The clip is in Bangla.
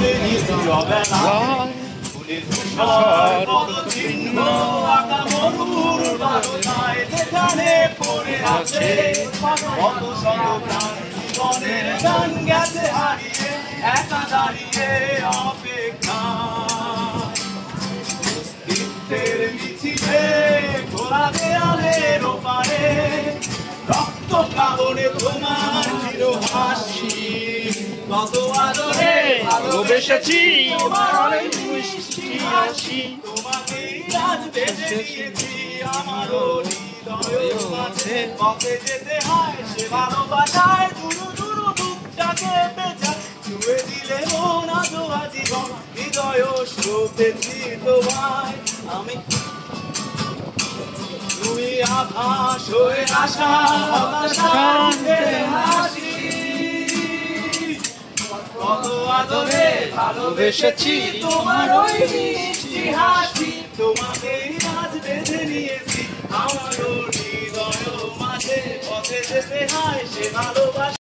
হবে নিবিড় অবেলায় ফুলের ধূসর পদচিহ্ন আঁকা মরুর বারোটায় যেখানে পড়ে আছে কত শত প্রাণ জীবনের গান গেছে হারিয়ে একা দাঁড়িয়ে অপেক্ষা অস্তিত্বের মিছিলে ঘোরা দেয়ালের ওপারে রক্ত কাবড়ে তোমার চির হাসি কত আদরে ভালোবেসেছি তোমার ওই মিষ্টি হাসি তোমাকেই আজ বেঁচে দিয়েছি আমারও হৃদয় মাঝে পথে যেতে হয় সে ভালোবাসায় দুরু দুরু বুকটাকে পেঁচা ছুঁয়ে দিলে মন আজো আজীবন হৃদয় শোকেছি তোমায় আমি তুমি আভাস হয়ে আসা হাসি কত আদরে ভালোবেসেছি তোমার ওই মিষ্টি হাসি তোমাকে আজ বেঁধে নিয়েছি আমার হৃদয় মাঝে পথে যেতে হয় সে ভালোবাসা